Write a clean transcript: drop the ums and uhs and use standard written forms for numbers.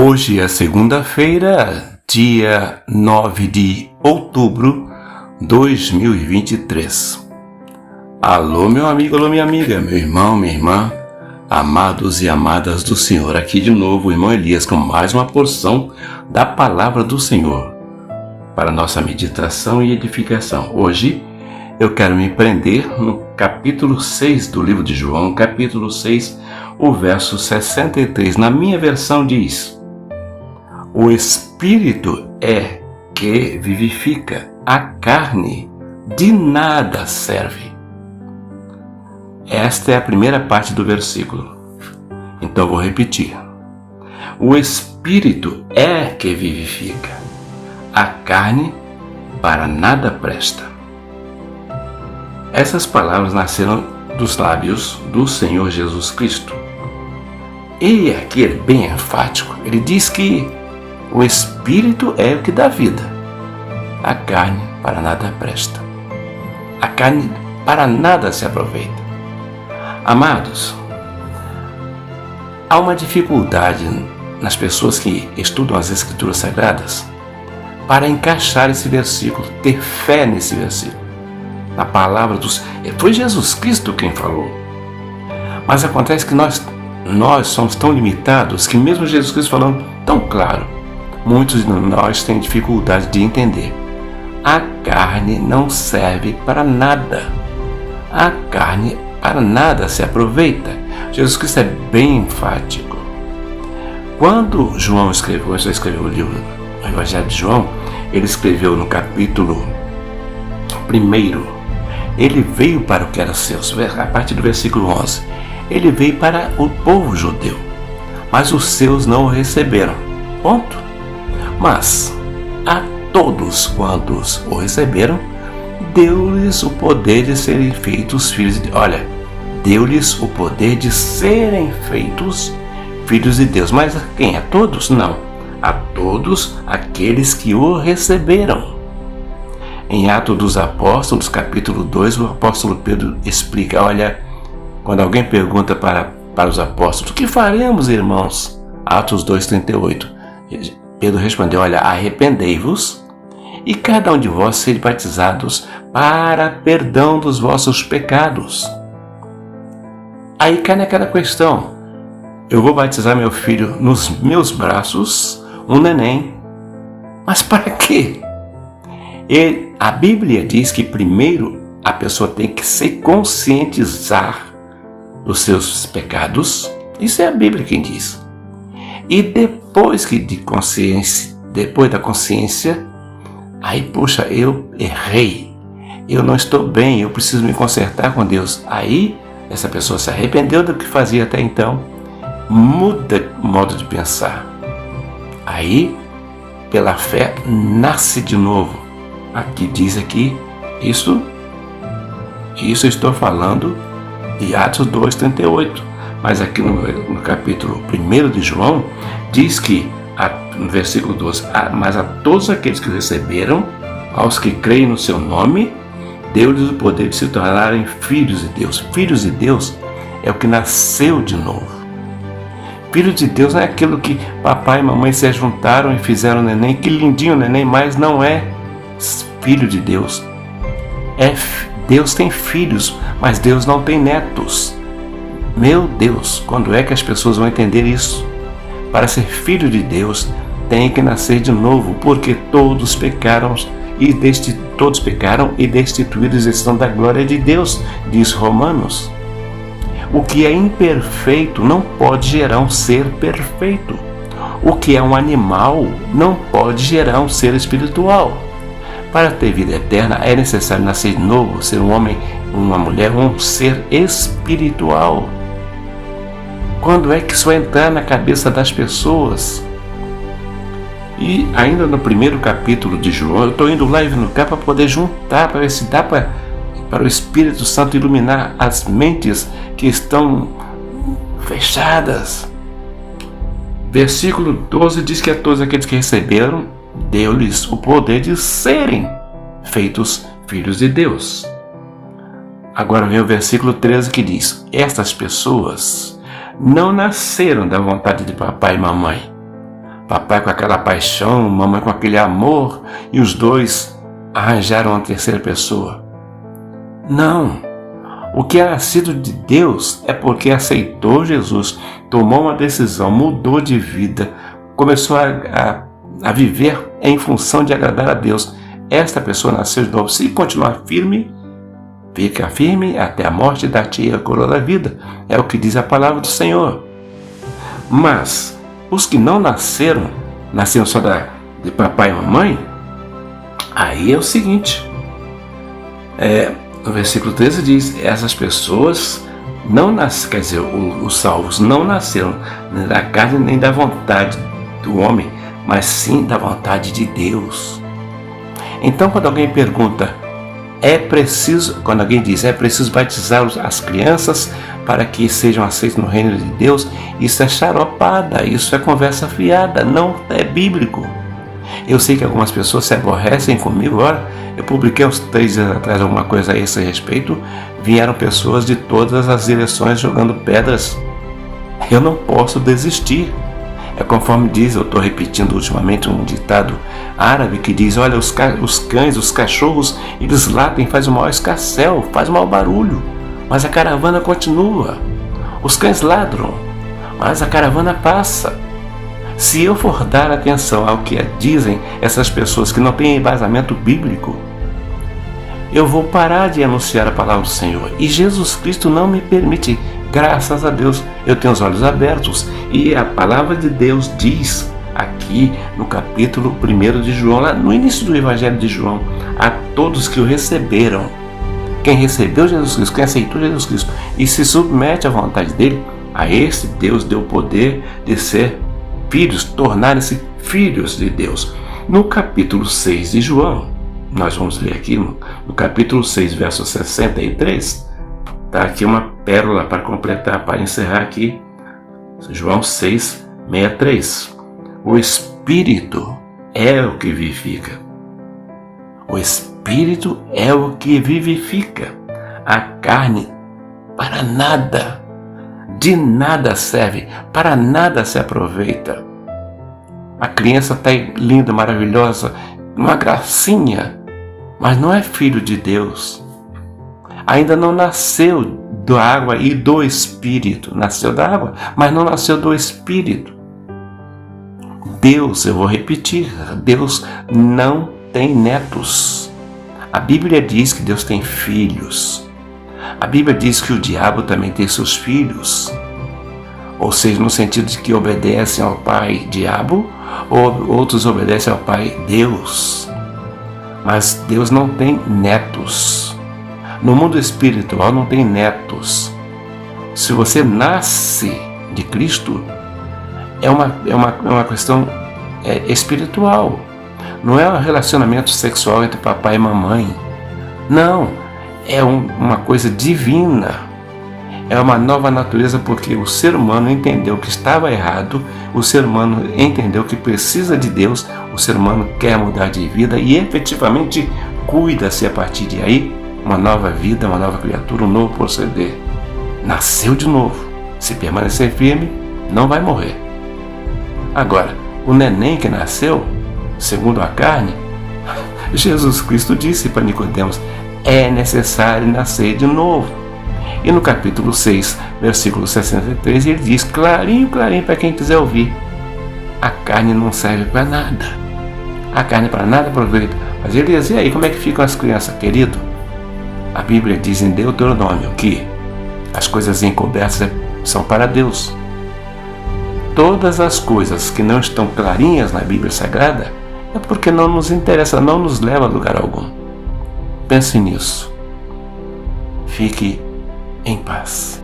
Hoje é segunda-feira, dia 9 de outubro de 2023. Alô, meu amigo, alô, minha amiga, meu irmão, minha irmã, amados e amadas do Senhor. Aqui de novo o irmão Elias com mais uma porção da palavra do Senhor para nossa meditação e edificação. Hoje eu quero me prender no capítulo 6 do livro de João, capítulo 6, o verso 63. Na minha versão diz: o Espírito é que vivifica, a carne de nada serve. Esta é a primeira parte do versículo. Então vou repetir. O Espírito é que vivifica, a carne para nada presta. Essas palavras nasceram dos lábios do Senhor Jesus Cristo. E aqui é bem enfático. Ele diz que o Espírito é o que dá vida. A carne para nada presta. A carne para nada se aproveita. Amados, há uma dificuldade nas pessoas que estudam as Escrituras Sagradas para encaixar esse versículo, ter fé nesse versículo. Na palavra dos... Foi Jesus Cristo quem falou. Mas acontece que nós somos tão limitados que mesmo Jesus Cristo falando tão claro, muitos de nós têm dificuldade de entender. A carne não serve para nada. A carne para nada se aproveita. Jesus Cristo é bem enfático. Quando João escreveu o livro, o Evangelho de João, ele escreveu no capítulo 1. Ele veio para o que era seus, a partir do versículo 11. Ele veio para o povo judeu, mas os seus não o receberam. Ponto. Mas a todos quantos o receberam, deu-lhes o poder de serem feitos filhos de Deus. Olha, deu-lhes o poder de serem feitos filhos de Deus. Mas a quem? A todos? Não. A todos aqueles que o receberam. Em Atos dos Apóstolos, capítulo 2, o apóstolo Pedro explica, olha, quando alguém pergunta para os apóstolos, o que faremos, irmãos? Atos 2,38. Pedro respondeu, olha, arrependei-vos e cada um de vós seja batizados para perdão dos vossos pecados. Aí cai naquela questão, eu vou batizar meu filho nos meus braços, um neném, mas para quê? E a Bíblia diz que primeiro a pessoa tem que se conscientizar dos seus pecados. Isso é a Bíblia quem diz. E depois da consciência, aí, poxa, eu errei, eu não estou bem, eu preciso me consertar com Deus. Aí, essa pessoa se arrependeu do que fazia até então, muda o modo de pensar. Aí, pela fé, nasce de novo. Aqui diz aqui, isso eu estou falando de Atos 2,38. Mas aqui no capítulo 1 de João, diz que, no versículo 12, mas a todos aqueles que o receberam, aos que creem no seu nome, deu-lhes o poder de se tornarem filhos de Deus. Filhos de Deus é o que nasceu de novo. Filho de Deus não é aquilo que papai e mamãe se juntaram e fizeram neném, que lindinho neném, mas não é filho de Deus. Deus tem filhos, mas Deus não tem netos. Meu Deus, quando é que as pessoas vão entender isso? Para ser filho de Deus, tem que nascer de novo, porque todos pecaram e destituídos estão da glória de Deus, diz Romanos. O que é imperfeito não pode gerar um ser perfeito. O que é um animal não pode gerar um ser espiritual. Para ter vida eterna é necessário nascer de novo, ser um homem, uma mulher, um ser espiritual. Quando é que isso vai entrar na cabeça das pessoas? E ainda no primeiro capítulo de João, eu estou indo lá e vindo cá para poder juntar, para ver se dá para o Espírito Santo iluminar as mentes que estão fechadas. Versículo 12 diz que a todos aqueles que receberam, deu-lhes o poder de serem feitos filhos de Deus. Agora vem o versículo 13 que diz: estas pessoas não nasceram da vontade de papai e mamãe, papai com aquela paixão, mamãe com aquele amor, e os dois arranjaram uma terceira pessoa. Não. O que é nascido de Deus é porque aceitou Jesus, tomou uma decisão, mudou de vida, começou a viver em função de agradar a Deus. Esta pessoa nasceu de novo. Se continuar firme, fica firme até a morte da tia, a coroa da vida. É o que diz a palavra do Senhor. Mas os que não nasceram só de papai e mamãe, aí é o seguinte. No versículo 13 diz, essas pessoas não nasceram, quer dizer, os salvos não nasceram nem da carne nem da vontade do homem, mas sim da vontade de Deus. Então, quando alguém pergunta, quando alguém diz, é preciso batizar as crianças para que sejam aceitos no reino de Deus, isso é xaropada, isso é conversa fiada, não é bíblico. Eu sei que algumas pessoas se aborrecem comigo. Olha, eu publiquei uns 3 dias atrás alguma coisa a esse respeito, vieram pessoas de todas as direções jogando pedras. Eu não posso desistir. É conforme diz, eu estou repetindo ultimamente um ditado árabe que diz, olha, os cães, os cachorros, eles latem, fazem o maior escarcéu, fazem o maior barulho, mas a caravana continua. Os cães ladram, mas a caravana passa. Se eu for dar atenção ao que dizem essas pessoas que não têm embasamento bíblico, eu vou parar de anunciar a palavra do Senhor. E Jesus Cristo não me permite. Graças a Deus, eu tenho os olhos abertos. E a palavra de Deus diz aqui no capítulo 1 de João, lá no início do Evangelho de João, a todos que o receberam. Quem recebeu Jesus Cristo, quem aceitou Jesus Cristo e se submete à vontade dele, a esse Deus deu o poder de ser filhos, tornarem-se filhos de Deus. No capítulo 6 de João, nós vamos ler aqui no capítulo 6, verso 63, está aqui uma pérola para completar, para encerrar aqui, João 6, 63. O Espírito é o que vivifica. O Espírito é o que vivifica. A carne para nada, de nada serve, para nada se aproveita. A criança está linda, maravilhosa, uma gracinha, mas não é filho de Deus. Ainda não nasceu da água e do Espírito. Nasceu da água, mas não nasceu do Espírito. Deus, eu vou repetir, Deus não tem netos. A Bíblia diz que Deus tem filhos. A Bíblia diz que o diabo também tem seus filhos. Ou seja, no sentido de que obedecem ao pai diabo, ou outros obedecem ao pai Deus. Mas Deus não tem netos. No mundo espiritual não tem netos. Se você nasce de Cristo, é uma questão espiritual. Não é um relacionamento sexual entre papai e mamãe. Não, é uma coisa divina. É uma nova natureza, porque o ser humano entendeu que estava errado, o ser humano entendeu que precisa de Deus, o ser humano quer mudar de vida e efetivamente cuida-se a partir de aí, uma nova vida, uma nova criatura, um novo proceder. Nasceu de novo. Se permanecer firme, não vai morrer. Agora, o neném que nasceu, segundo a carne, Jesus Cristo disse para Nicodemos, é necessário nascer de novo. E no capítulo 6, versículo 63, ele diz, clarinho, clarinho para quem quiser ouvir, a carne não serve para nada. A carne para nada aproveita. Mas ele diz, e aí, como é que ficam as crianças, querido? A Bíblia diz em Deuteronômio que as coisas encobertas são para Deus. Todas as coisas que não estão clarinhas na Bíblia Sagrada é porque não nos interessa, não nos leva a lugar algum. Pense nisso. Fique em paz.